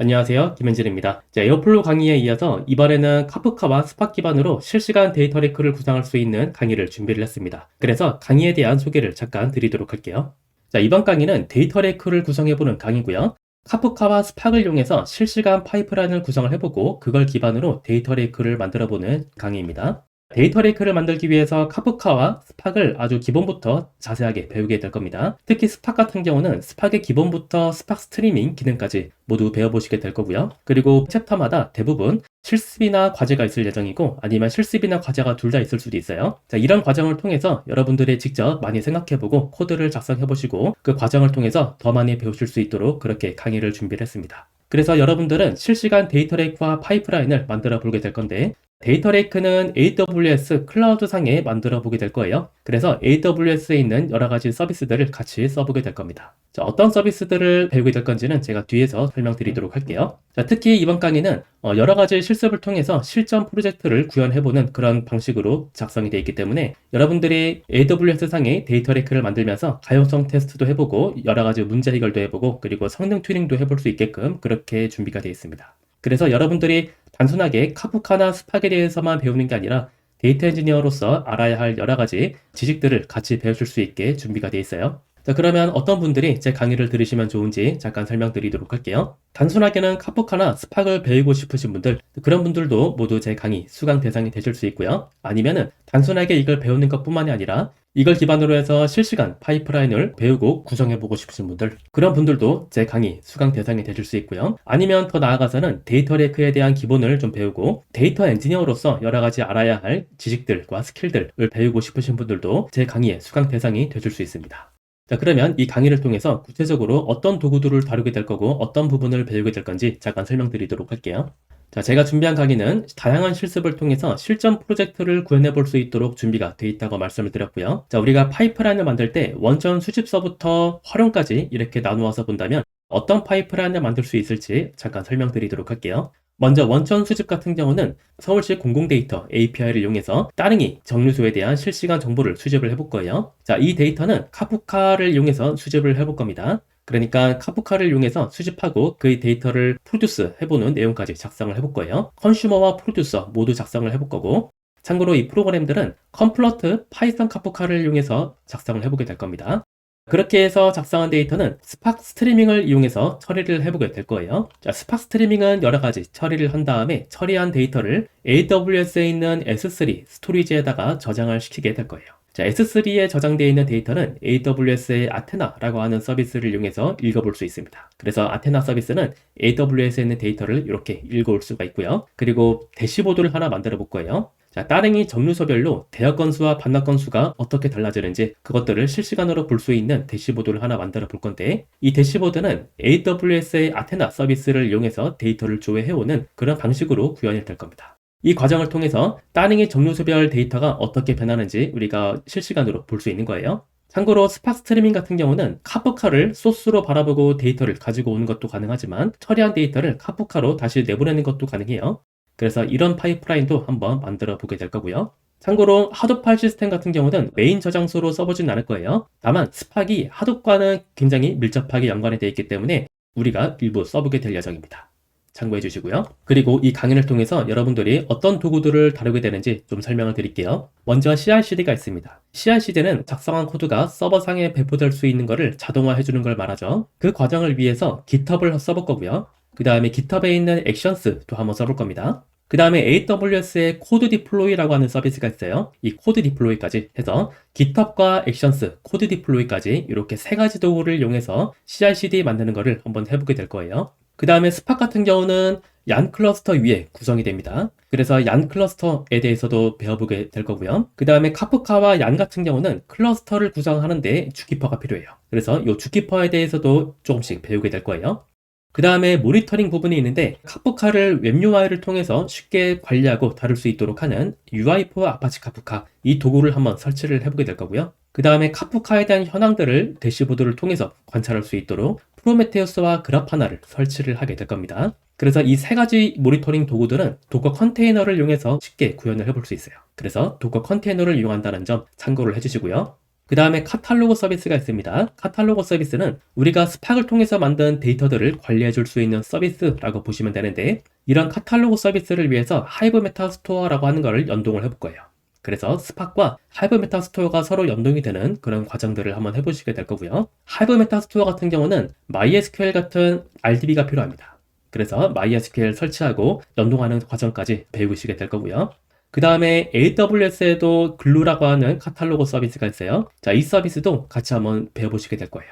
안녕하세요. 김현진입니다. 자, 에어플로우 강의에 이어서 이번에는 카프카와 스팟 기반으로 실시간 데이터 레이크를 구상할 수 있는 강의를 준비를 했습니다. 그래서 강의에 대한 소개를 잠깐 드리도록 할게요. 자, 이번 강의는 데이터 레이크를 구성해보는 강의고요. 카프카와 스팍을 이용해서 실시간 파이프라인을 구성을 해보고 그걸 기반으로 데이터 레이크를 만들어보는 강의입니다. 데이터 레이크를 만들기 위해서 카프카와 스팍을 아주 기본부터 자세하게 배우게 될 겁니다. 특히 스팍 같은 경우는 스팍의 기본부터 스팍 스트리밍 기능까지 모두 배워보시게 될 거고요. 그리고 챕터마다 대부분 실습이나 과제가 있을 예정이고 아니면 실습이나 과제가 둘 다 있을 수도 있어요. 자, 이런 과정을 통해서 여러분들이 직접 많이 생각해보고 코드를 작성해보시고 그 과정을 통해서 더 많이 배우실 수 있도록 그렇게 강의를 준비를 했습니다. 그래서 여러분들은 실시간 데이터 레이크와 파이프라인을 만들어 보게 될 건데 데이터 레이크는 AWS 클라우드 상에 만들어 보게 될 거예요. 그래서 AWS에 있는 여러 가지 서비스들을 같이 써보게 될 겁니다. 자, 어떤 서비스들을 배우게 될 건지는 제가 뒤에서 설명드리도록 할게요. 자, 특히 이번 강의는 여러 가지 실습을 통해서 실전 프로젝트를 구현해보는 그런 방식으로 작성이 되어 있기 때문에 여러분들이 AWS 상의 데이터 레이크를 만들면서 가용성 테스트도 해보고 여러 가지 문제 해결도 해보고 그리고 성능 튜닝도 해볼 수 있게끔 그렇게 준비가 되어 있습니다. 그래서 여러분들이 단순하게 카프카나 스팍에 대해서만 배우는 게 아니라 데이터 엔지니어로서 알아야 할 여러 가지 지식들을 같이 배우실 수 있게 준비가 되어 있어요. 자, 그러면 어떤 분들이 제 강의를 들으시면 좋은지 잠깐 설명드리도록 할게요. 단순하게는 카프카나 스팍을 배우고 싶으신 분들, 그런 분들도 모두 제 강의 수강 대상이 되실 수 있고요. 아니면은 단순하게 이걸 배우는 것뿐만이 아니라 이걸 기반으로 해서 실시간 파이프라인을 배우고 구성해보고 싶으신 분들, 그런 분들도 제 강의 수강 대상이 되실 수 있고요. 아니면 더 나아가서는 데이터 레이크에 대한 기본을 좀 배우고 데이터 엔지니어로서 여러 가지 알아야 할 지식들과 스킬들을 배우고 싶으신 분들도 제 강의의 수강 대상이 되실 수 있습니다. 자, 그러면 이 강의를 통해서 구체적으로 어떤 도구들을 다루게 될 거고 어떤 부분을 배우게 될 건지 잠깐 설명드리도록 할게요. 자, 제가 준비한 강의는 다양한 실습을 통해서 실전 프로젝트를 구현해 볼 수 있도록 준비가 되어 있다고 말씀을 드렸고요. 자, 우리가 파이프라인을 만들 때 원천 수집서부터 활용까지 이렇게 나누어서 본다면 어떤 파이프라인을 만들 수 있을지 잠깐 설명드리도록 할게요. 먼저 원천 수집 같은 경우는 서울시 공공데이터 API를 이용해서 따릉이 정류소에 대한 실시간 정보를 수집을 해볼 거예요. 자, 이 데이터는 카프카를 이용해서 수집을 해볼 겁니다. 그러니까 카프카를 이용해서 수집하고 그 데이터를 프로듀스 해보는 내용까지 작성을 해볼 거예요. 컨슈머와 프로듀서 모두 작성을 해볼 거고 참고로 이 프로그램들은 컴플러트 파이썬 카프카를 이용해서 작성을 해보게 될 겁니다. 그렇게 해서 작성한 데이터는 스팍 스트리밍을 이용해서 처리를 해보게 될 거예요. 자, 스팍 스트리밍은 여러 가지 처리를 한 다음에 처리한 데이터를 AWS에 있는 S3 스토리지에다가 저장을 시키게 될 거예요. 자, S3에 저장되어 있는 데이터는 AWS의 아테나라고 하는 서비스를 이용해서 읽어볼 수 있습니다. 그래서 아테나 서비스는 AWS에 있는 데이터를 이렇게 읽어올 수가 있고요. 그리고 대시보드를 하나 만들어 볼 거예요. 자, 따릉이 정류소별로 대여 건수와 반납 건수가 어떻게 달라지는지 그것들을 실시간으로 볼 수 있는 대시보드를 하나 만들어 볼 건데 이 대시보드는 AWS의 아테나 서비스를 이용해서 데이터를 조회해오는 그런 방식으로 구현이 될 겁니다. 이 과정을 통해서 따릉이 정류소별 데이터가 어떻게 변하는지 우리가 실시간으로 볼 수 있는 거예요. 참고로 스팍 스트리밍 같은 경우는 카프카를 소스로 바라보고 데이터를 가지고 오는 것도 가능하지만 처리한 데이터를 카프카로 다시 내보내는 것도 가능해요. 그래서 이런 파이프라인도 한번 만들어 보게 될 거고요. 참고로 하둡 파일 시스템 같은 경우는 메인 저장소로 써보진 않을 거예요. 다만 스팍이 하둡과는 굉장히 밀접하게 연관이 되어 있기 때문에 우리가 일부 써보게 될 예정입니다. 참고해 주시고요. 그리고 이 강의를 통해서 여러분들이 어떤 도구들을 다루게 되는지 좀 설명을 드릴게요. 먼저 CI/CD가 있습니다. CI/CD는 작성한 코드가 서버상에 배포될 수 있는 것을 자동화해 주는 걸 말하죠. 그 과정을 위해서 GitHub을 써볼 거고요. 그 다음에 GitHub에 있는 액션스도 한번 써볼 겁니다. 그 다음에 AWS의 코드 디플로이라고 하는 서비스가 있어요. 이 코드 디플로이까지 해서 GitHub과 액션스, 코드 디플로이까지 이렇게 세 가지 도구를 이용해서 CI/CD 만드는 거를 한번 해보게 될 거예요. 그 다음에 스팍 같은 경우는 얀 클러스터 위에 구성이 됩니다. 그래서 얀 클러스터에 대해서도 배워보게 될 거고요. 그 다음에 카프카와 얀 같은 경우는 클러스터를 구성하는데 주키퍼가 필요해요. 그래서 이 주키퍼에 대해서도 조금씩 배우게 될 거예요. 그 다음에 모니터링 부분이 있는데 카프카를 웹 UI를 통해서 쉽게 관리하고 다룰 수 있도록 하는 UI4 아파치 카프카 이 도구를 한번 설치를 해보게 될 거고요. 그 다음에 카프카에 대한 현황들을 대시보드를 통해서 관찰할 수 있도록 프로메테우스와 그라파나를 설치를 하게 될 겁니다. 그래서 이 세 가지 모니터링 도구들은 도커 컨테이너를 이용해서 쉽게 구현을 해볼 수 있어요. 그래서 도커 컨테이너를 이용한다는 점 참고를 해주시고요. 그 다음에 카탈로그 서비스가 있습니다. 카탈로그 서비스는 우리가 스팍을 통해서 만든 데이터들을 관리해 줄 수 있는 서비스라고 보시면 되는데, 이런 카탈로그 서비스를 위해서 하이브 메타스토어라고 하는 것을 연동을 해볼 거예요. 그래서 스팍과 하이브 메타스토어가 서로 연동이 되는 그런 과정들을 한번 해보시게 될 거고요. 하이브 메타스토어 같은 경우는 MySQL 같은 RDB가 필요합니다. 그래서 MySQL 설치하고 연동하는 과정까지 배우시게 될 거고요. 그 다음에 AWS에도 글루라고 하는 카탈로그 서비스가 있어요. 자, 이 서비스도 같이 한번 배워보시게 될 거예요.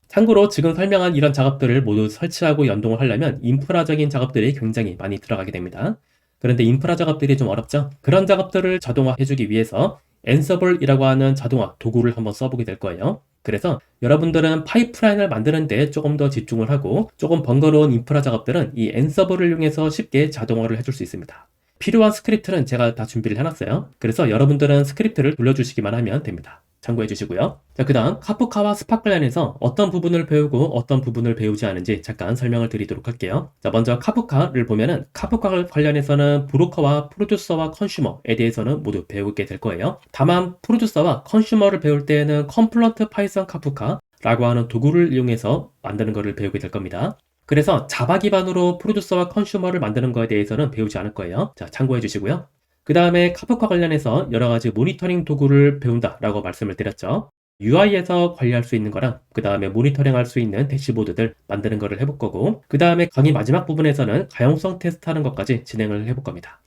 참고로 지금 설명한 이런 작업들을 모두 설치하고 연동을 하려면 인프라적인 작업들이 굉장히 많이 들어가게 됩니다. 그런데 인프라 작업들이 좀 어렵죠? 그런 작업들을 자동화해주기 위해서 앤서블이라고 하는 자동화 도구를 한번 써보게 될 거예요. 그래서 여러분들은 파이프라인을 만드는데 조금 더 집중을 하고 조금 번거로운 인프라 작업들은 이 앤서블을 이용해서 쉽게 자동화를 해줄 수 있습니다. 필요한 스크립트는 제가 다 준비를 해놨어요. 그래서 여러분들은 스크립트를 돌려주시기만 하면 됩니다. 참고해 주시고요. 자, 그 다음 카프카와 스팍 관련해서 어떤 부분을 배우고 어떤 부분을 배우지 않은지 잠깐 설명을 드리도록 할게요. 자, 먼저 카프카를 보면은 카프카 관련해서는 브로커와 프로듀서와 컨슈머에 대해서는 모두 배우게 될 거예요. 다만 프로듀서와 컨슈머를 배울 때에는 컴플런트 파이썬 카프카라고 하는 도구를 이용해서 만드는 것을 배우게 될 겁니다. 그래서 자바 기반으로 프로듀서와 컨슈머를 만드는 거에 대해서는 배우지 않을 거예요. 자, 참고해 주시고요. 그 다음에 카프카 관련해서 여러 가지 모니터링 도구를 배운다라고 말씀을 드렸죠. UI에서 관리할 수 있는 거랑 그 다음에 모니터링 할 수 있는 대시보드들 만드는 거를 해볼 거고, 그 다음에 강의 마지막 부분에서는 가용성 테스트하는 것까지 진행을 해볼 겁니다.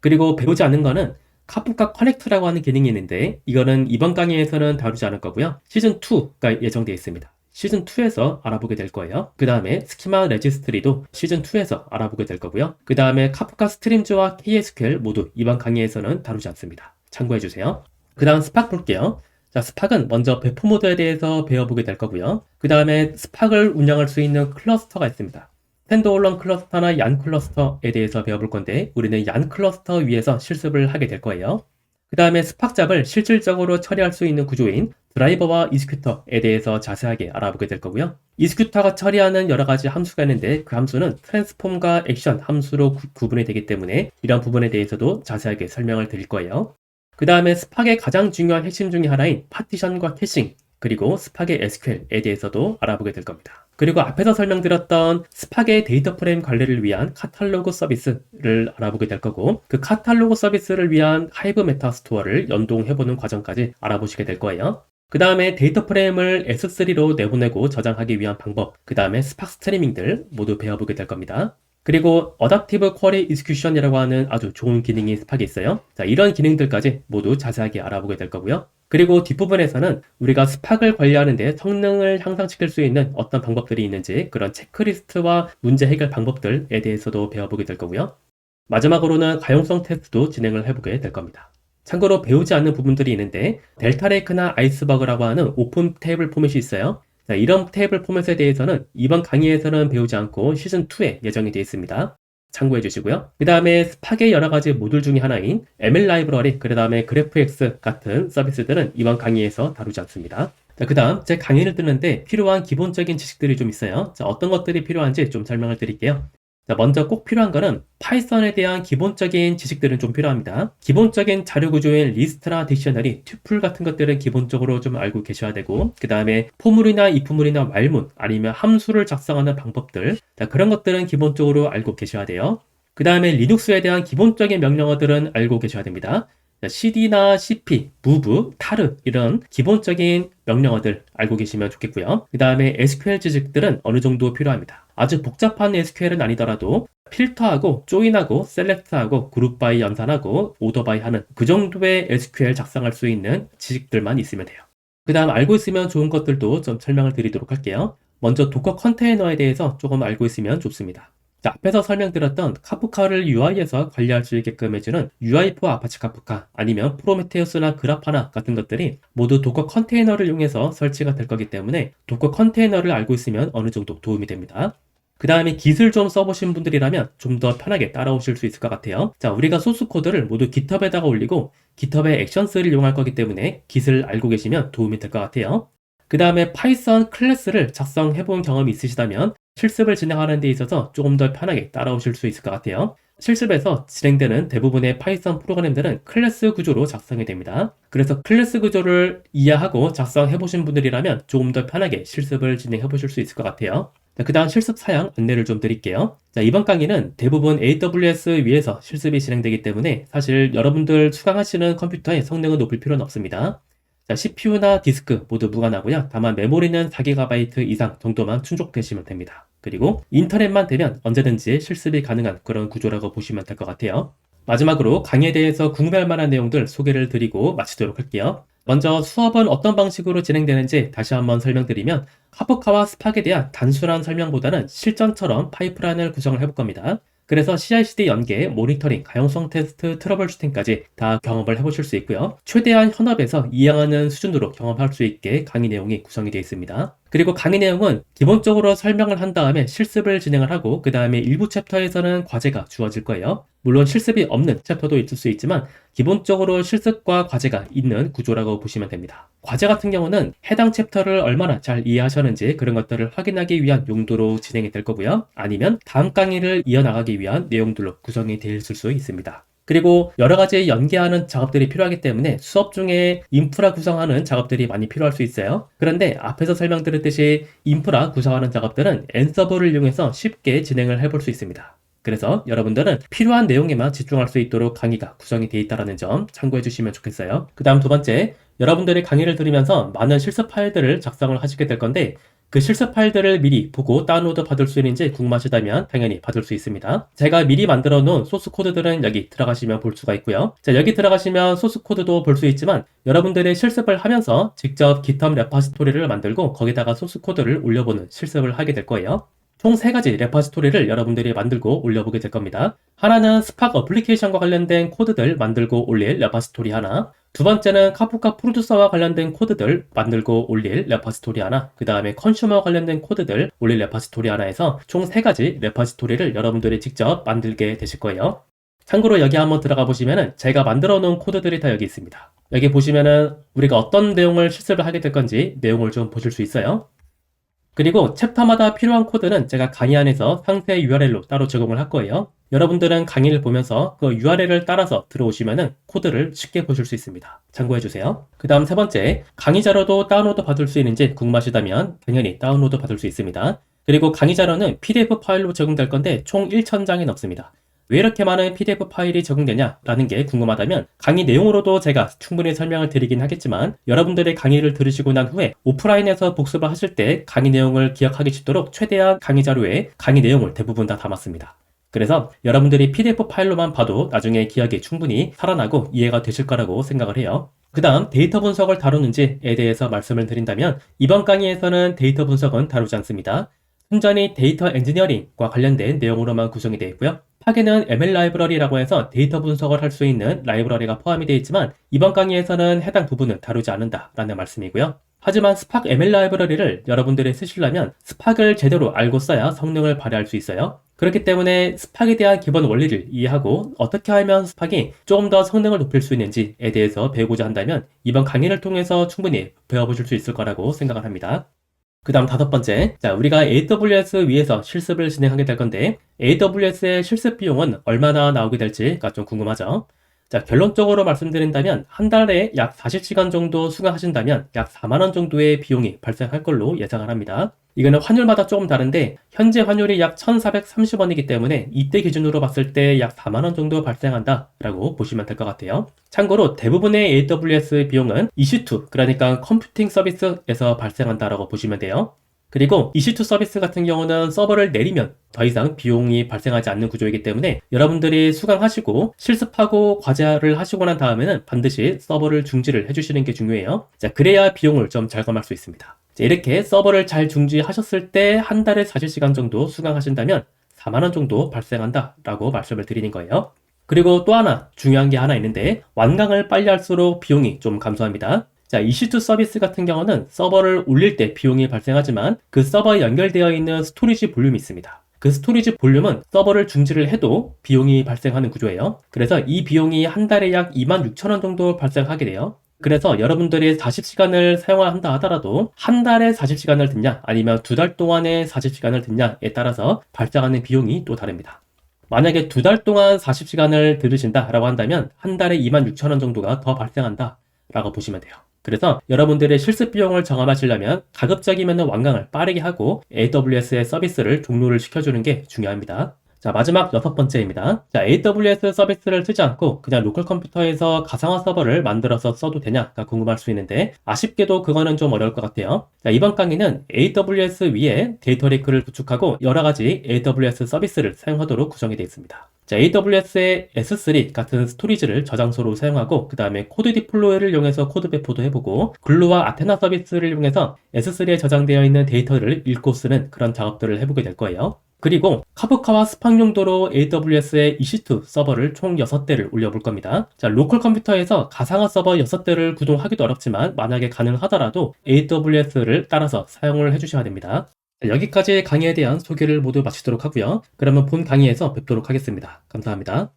그리고 배우지 않는 거는 카프카 커넥트라고 하는 기능이 있는데, 이거는 이번 강의에서는 다루지 않을 거고요. 시즌2가 예정되어 있습니다. 시즌2에서 알아보게 될 거예요. 그 다음에 스키마 레지스트리도 시즌2에서 알아보게 될 거고요. 그 다음에 카프카 스트림즈와 KSQL 모두 이번 강의에서는 다루지 않습니다. 참고해주세요. 그 다음 스팍 볼게요. 자, 스팍은 먼저 배포 모드에 대해서 배워보게 될 거고요. 그 다음에 스팍을 운영할 수 있는 클러스터가 있습니다. 스탠드얼론 클러스터나 얀 클러스터에 대해서 배워볼 건데, 우리는 얀 클러스터 위에서 실습을 하게 될 거예요. 그 다음에 스팍 잡을 실질적으로 처리할 수 있는 구조인 드라이버와 이스큐터에 대해서 자세하게 알아보게 될 거고요. 이스큐터가 처리하는 여러 가지 함수가 있는데, 그 함수는 트랜스폼과 액션 함수로 구분이 되기 때문에 이런 부분에 대해서도 자세하게 설명을 드릴 거예요. 그 다음에 스팍의 가장 중요한 핵심 중에 하나인 파티션과 캐싱, 그리고 스팍의 SQL에 대해서도 알아보게 될 겁니다. 그리고 앞에서 설명드렸던 스팍의 데이터 프레임 관리를 위한 카탈로그 서비스를 알아보게 될 거고, 그 카탈로그 서비스를 위한 하이브 메타스토어를 연동해보는 과정까지 알아보시게 될 거예요. 그 다음에 데이터 프레임을 S3로 내보내고 저장하기 위한 방법, 그 다음에 스팍 스트리밍들 모두 배워보게 될 겁니다. 그리고 어댑티브 쿼리 이스큐션이라고 하는 아주 좋은 기능이 스팍에 있어요. 자, 이런 기능들까지 모두 자세하게 알아보게 될 거고요. 그리고 뒷부분에서는 우리가 스팍을 관리하는데 성능을 향상시킬 수 있는 어떤 방법들이 있는지, 그런 체크리스트와 문제 해결 방법들에 대해서도 배워보게 될 거고요. 마지막으로는 가용성 테스트도 진행을 해보게 될 겁니다. 참고로 배우지 않는 부분들이 있는데, 델타 레이크나 아이스버그라고 하는 오픈 테이블 포맷이 있어요. 자, 이런 테이블 포맷에 대해서는 이번 강의에서는 배우지 않고 시즌2에 예정이 되어 있습니다. 참고해 주시고요. 그 다음에 스팍의 여러 가지 모듈 중에 하나인 ML 라이브러리, 그 다음에 그래프X 같은 서비스들은 이번 강의에서 다루지 않습니다. 자, 그 다음 제 강의를 듣는데 필요한 기본적인 지식들이 좀 있어요. 자, 어떤 것들이 필요한지 좀 설명을 드릴게요. 자, 먼저 꼭 필요한 거는 파이썬에 대한 기본적인 지식들은 좀 필요합니다. 기본적인 자료 구조인 리스트나 딕셔너리, 튜플 같은 것들은 기본적으로 좀 알고 계셔야 되고, 그 다음에 포물이나 이프물이나 왈문, 아니면 함수를 작성하는 방법들, 자, 그런 것들은 기본적으로 알고 계셔야 돼요. 그 다음에 리눅스에 대한 기본적인 명령어들은 알고 계셔야 됩니다. cd나 cp, move, tar 이런 기본적인 명령어들 알고 계시면 좋겠고요. 그 다음에 SQL 지식들은 어느 정도 필요합니다. 아주 복잡한 SQL은 아니더라도 필터하고 조인하고 셀렉트하고 그룹 바이 연산하고 오더 바이 하는 그 정도의 SQL 작성할 수 있는 지식들만 있으면 돼요. 그 다음 알고 있으면 좋은 것들도 좀 설명을 드리도록 할게요. 먼저 도커 컨테이너에 대해서 조금 알고 있으면 좋습니다. 자, 앞에서 설명드렸던 카프카를 UI에서 관리할 수 있게끔 해주는 UI4 아파치 카프카, 아니면 프로메테우스나 그라파나 같은 것들이 모두 도커 컨테이너를 이용해서 설치가 될 거기 때문에 도커 컨테이너를 알고 있으면 어느 정도 도움이 됩니다. 그 다음에 깃을 좀 써보신 분들이라면 좀 더 편하게 따라오실 수 있을 것 같아요. 자, 우리가 소스 코드를 모두 깃허브에다가 올리고 깃허브의 액션스를 이용할 거기 때문에 깃을 알고 계시면 도움이 될 것 같아요. 그 다음에 파이썬 클래스를 작성해 본 경험이 있으시다면 실습을 진행하는 데 있어서 조금 더 편하게 따라오실 수 있을 것 같아요. 실습에서 진행되는 대부분의 파이썬 프로그램들은 클래스 구조로 작성이 됩니다. 그래서 클래스 구조를 이해하고 작성해 보신 분들이라면 조금 더 편하게 실습을 진행해 보실 수 있을 것 같아요. 그 다음 실습 사양 안내를 좀 드릴게요. 자, 이번 강의는 대부분 AWS 위에서 실습이 진행되기 때문에 사실 여러분들 수강하시는 컴퓨터의 성능을 높일 필요는 없습니다. 자, CPU나 디스크 모두 무관하고요. 다만 메모리는 4GB 이상 정도만 충족되시면 됩니다. 그리고 인터넷만 되면 언제든지 실습이 가능한 그런 구조라고 보시면 될 것 같아요. 마지막으로 강의에 대해서 궁금할 만한 내용들 소개를 드리고 마치도록 할게요. 먼저 수업은 어떤 방식으로 진행되는지 다시 한번 설명드리면 카프카와 스팍에 대한 단순한 설명보다는 실전처럼 파이프라인을 구성을 해볼 겁니다. 그래서 CI/CD 연계, 모니터링, 가용성 테스트, 트러블 슈팅까지 다 경험을 해보실 수 있고요. 최대한 현업에서 이해하는 수준으로 경험할 수 있게 강의 내용이 구성이 되어 있습니다. 그리고 강의 내용은 기본적으로 설명을 한 다음에 실습을 진행을 하고 그 다음에 일부 챕터에서는 과제가 주어질 거예요. 물론 실습이 없는 챕터도 있을 수 있지만 기본적으로 실습과 과제가 있는 구조라고 보시면 됩니다. 과제 같은 경우는 해당 챕터를 얼마나 잘 이해하셨는지 그런 것들을 확인하기 위한 용도로 진행이 될 거고요. 아니면 다음 강의를 이어나가기 위한 내용들로 구성이 되어 있을 수 있습니다. 그리고 여러 가지 연계하는 작업들이 필요하기 때문에 수업 중에 인프라 구성하는 작업들이 많이 필요할 수 있어요. 그런데 앞에서 설명드렸듯이 인프라 구성하는 작업들은 앤서버를 이용해서 쉽게 진행을 해볼 수 있습니다. 그래서 여러분들은 필요한 내용에만 집중할 수 있도록 강의가 구성이 되어 있다는 점 참고해 주시면 좋겠어요. 그 다음 두 번째, 여러분들이 강의를 들으면서 많은 실습 파일들을 작성을 하시게 될 건데 그 실습 파일들을 미리 보고 다운로드 받을 수 있는지 궁금하시다면 당연히 받을 수 있습니다. 제가 미리 만들어 놓은 소스 코드들은 여기 들어가시면 볼 수가 있고요. 자, 여기 들어가시면 소스 코드도 볼 수 있지만 여러분들이 실습을 하면서 직접 GitHub 레퍼지토리를 만들고 거기다가 소스 코드를 올려보는 실습을 하게 될 거예요. 총 3가지 레퍼지토리를 여러분들이 만들고 올려보게 될 겁니다. 하나는 스팍 어플리케이션과 관련된 코드들 만들고 올릴 레퍼지토리 하나, 두 번째는 카프카 프로듀서와 관련된 코드들 만들고 올릴 레퍼지토리 하나, 그 다음에 컨슈머 관련된 코드들 올릴 레퍼지토리 하나 해서 총 3가지 레퍼지토리를 여러분들이 직접 만들게 되실 거예요. 참고로 여기 한번 들어가 보시면은 제가 만들어 놓은 코드들이 다 여기 있습니다. 여기 보시면은 우리가 어떤 내용을 실습을 하게 될 건지 내용을 좀 보실 수 있어요. 그리고 챕터마다 필요한 코드는 제가 강의 안에서 상세 URL로 따로 제공을 할 거예요. 여러분들은 강의를 보면서 그 URL을 따라서 들어오시면은 코드를 쉽게 보실 수 있습니다. 참고해 주세요. 그 다음 세 번째, 강의 자료도 다운로드 받을 수 있는지 궁금하시다면 당연히 다운로드 받을 수 있습니다. 그리고 강의 자료는 PDF 파일로 제공될 건데 총 1000장이 넘습니다. 왜 이렇게 많은 PDF 파일이 적용되냐라는 게 궁금하다면 강의 내용으로도 제가 충분히 설명을 드리긴 하겠지만 여러분들의 강의를 들으시고 난 후에 오프라인에서 복습을 하실 때 강의 내용을 기억하기 쉽도록 최대한 강의 자료에 강의 내용을 대부분 다 담았습니다. 그래서 여러분들이 PDF 파일로만 봐도 나중에 기억이 충분히 살아나고 이해가 되실 거라고 생각을 해요. 그 다음 데이터 분석을 다루는지에 대해서 말씀을 드린다면 이번 강의에서는 데이터 분석은 다루지 않습니다. 순전히 데이터 엔지니어링과 관련된 내용으로만 구성이 되어 있고요. 파괴는 ML 라이브러리라고 해서 데이터 분석을 할 수 있는 라이브러리가 포함이 되어 있지만 이번 강의에서는 해당 부분은 다루지 않는다라는 말씀이고요. 하지만 스팍 ML 라이브러리를 여러분들이 쓰시려면 스팍을 제대로 알고 써야 성능을 발휘할 수 있어요. 그렇기 때문에 스팍에 대한 기본 원리를 이해하고 어떻게 하면 스팍이 조금 더 성능을 높일 수 있는지에 대해서 배우고자 한다면 이번 강의를 통해서 충분히 배워보실 수 있을 거라고 생각을 합니다. 그 다음 다섯 번째, 자, 우리가 AWS 위에서 실습을 진행하게 될 건데 AWS의 실습 비용은 얼마나 나오게 될지가 좀 궁금하죠. 자, 결론적으로 말씀드린다면 한 달에 약 40시간 정도 수강하신다면 약 4만원 정도의 비용이 발생할 걸로 예상을 합니다. 이거는 환율마다 조금 다른데 현재 환율이 약 1,430원이기 때문에 이때 기준으로 봤을 때 약 4만원 정도 발생한다 라고 보시면 될 것 같아요. 참고로 대부분의 AWS 비용은 EC2, 그러니까 컴퓨팅 서비스에서 발생한다라고 보시면 돼요. 그리고 EC2 서비스 같은 경우는 서버를 내리면 더 이상 비용이 발생하지 않는 구조이기 때문에 여러분들이 수강하시고 실습하고 과제를 하시고 난 다음에는 반드시 서버를 중지를 해주시는 게 중요해요. 자, 그래야 비용을 좀 절감할 수 있습니다. 자, 이렇게 서버를 잘 중지하셨을 때 한 달에 40시간 정도 수강하신다면 4만원 정도 발생한다 라고 말씀을 드리는 거예요. 그리고 또 하나 중요한 게 하나 있는데 완강을 빨리 할수록 비용이 좀 감소합니다. 자, EC2 서비스 같은 경우는 서버를 올릴 때 비용이 발생하지만 그 서버에 연결되어 있는 스토리지 볼륨이 있습니다. 그 스토리지 볼륨은 서버를 중지를 해도 비용이 발생하는 구조예요. 그래서 이 비용이 한 달에 약 26,000원 정도 발생하게 돼요. 그래서 여러분들이 40시간을 사용한다 하더라도 한 달에 40시간을 듣냐 아니면 두 달 동안에 40시간을 듣냐에 따라서 발생하는 비용이 또 다릅니다. 만약에 두 달 동안 40시간을 들으신다라고 한다면 한 달에 26,000원 정도가 더 발생한다 라고 보시면 돼요. 그래서 여러분들의 실습 비용을 정함하시려면 가급적이면 완강을 빠르게 하고 AWS의 서비스를 종료를 시켜주는 게 중요합니다. 자, 마지막 6번째입니다. 자, AWS 서비스를 쓰지 않고 그냥 로컬 컴퓨터에서 가상화 서버를 만들어서 써도 되냐가 궁금할 수 있는데 아쉽게도 그거는 좀 어려울 것 같아요. 자, 이번 강의는 AWS 위에 데이터 레이크를 구축하고 여러 가지 AWS 서비스를 사용하도록 구성이 되어 있습니다. 자, AWS의 S3 같은 스토리지를 저장소로 사용하고 그 다음에 코드 디플로이를 이용해서 코드 배포도 해보고 글루와 아테나 서비스를 이용해서 S3에 저장되어 있는 데이터를 읽고 쓰는 그런 작업들을 해보게 될 거예요. 그리고 카프카와 스팍 용도로 AWS의 EC2 서버를 총 6대를 올려볼 겁니다. 자, 로컬 컴퓨터에서 가상화 서버 6대를 구동하기도 어렵지만 만약에 가능하더라도 AWS를 따라서 사용을 해주셔야 됩니다. 자, 여기까지 강의에 대한 소개를 모두 마치도록 하고요. 그러면 본 강의에서 뵙도록 하겠습니다. 감사합니다.